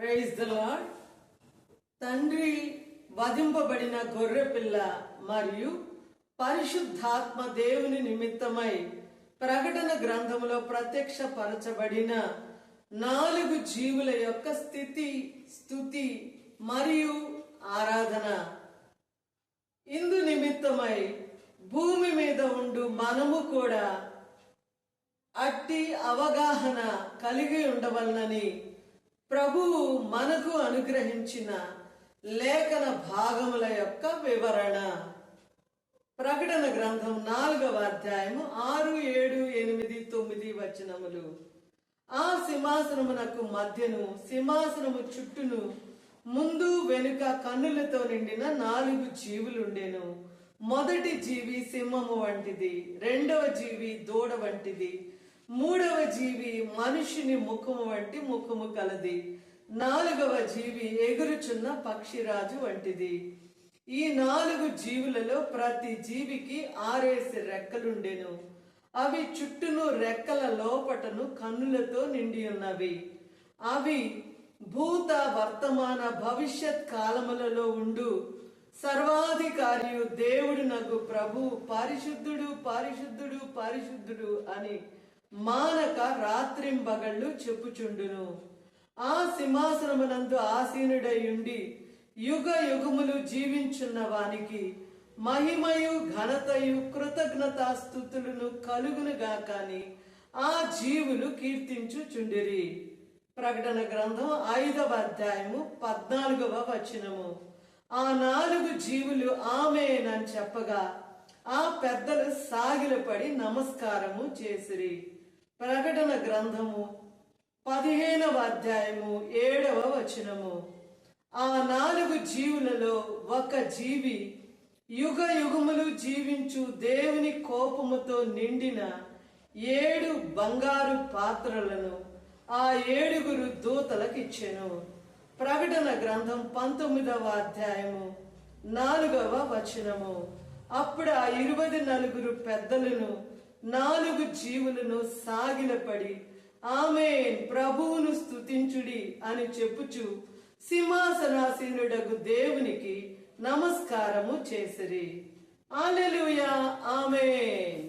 Praise the lord. తండ్రి వధింపబడిన గొర్రెపిల్ల మరియు పరిశుద్ధాత్మ దేవుని నిమిత్తమై ప్రకటన గ్రంథములో ప్రత్యక్షపరచబడిన 4 జీవుల యొక్క స్థితి, స్తుతి మరియు ఆరాధన. ఇందు నిమిత్తమై భూమి మీద ఉండు మనము కూడా అట్టి అవగాహన కలిగి ఉండవలనని ప్రభువు మనకు అనుగ్రహించిన లేఖన భాగముల యొక్క వివరణ. ప్రకటన గ్రంథం 4వ అధ్యాయము 6, 7, 8, 9 వచనములు. ఆ సింహాసనమునకు మధ్యను సింహాసనము చుట్టూను ముందు వెనుక కన్నులతో నిండిన 4 జీవులుండెను. మొదటి జీవి సింహము వంటిది, రెండవ జీవి దూడ వంటిది, మూడవ జీవి మనుషుని ముఖము వంటి ముఖము కలది, 4వ జీవి ఎగురుచున్న పక్షిరాజు వంటిది. ఈ 4 జీవులలో ప్రతి జీవికి 6 రెక్కలుండెను. అవి చుట్టూను రెక్కల లోపటను కన్నులతో నిండి ఉన్నవి. అవి భూత వర్తమాన భవిష్యత్ కాలములలో ఉండు సర్వాధికారియు దేవుడు నగు ప్రభు పరిశుద్ధుడు పరిశుద్ధుడు పరిశుద్ధుడు అని మానక రాత్రింబగళ్ళు చెప్పుచుండును. ఆ సింహాసనమునందు ఆసీనుడై ఉండి యుగ యుగములు జీవించున్న వానికి మహిమయు ఘనతయు కృతజ్ఞతాస్తుతులను కలుగునుగా కాని ఆ జీవులు కీర్తించుచుండిరి. ప్రకటన గ్రంథం 5వ అధ్యాయము 14వ వచనము. ఆ 4 జీవులు ఆమేన్ అని చెప్పగా ఆ పెద్దలు సాగిలపడి నమస్కారము చేసిరి. ప్రకటన గ్రంథము 15వ అధ్యాయము 7వ వచనము. ఆ 4 జీవులలో ఒక జీవి యుగ యుగములు జీవించు దేవుని కోపముతో నిండిన 7 బంగారు పాత్రలను ఆ 7 దూతలకిచ్చెను. ప్రకటన గ్రంథం 19వ అధ్యాయము 4వ వచనము. అప్పుడు ఆ 24 పెద్దలను 4 జీవులను సాగిలపడి ఆమేన్ ప్రభువును స్తుతించుడి అని చెప్పుచు సింహాసనాసీనుడగు దేవునికి నమస్కారము చేసిరి. హల్లెలూయా, ఆమేన్.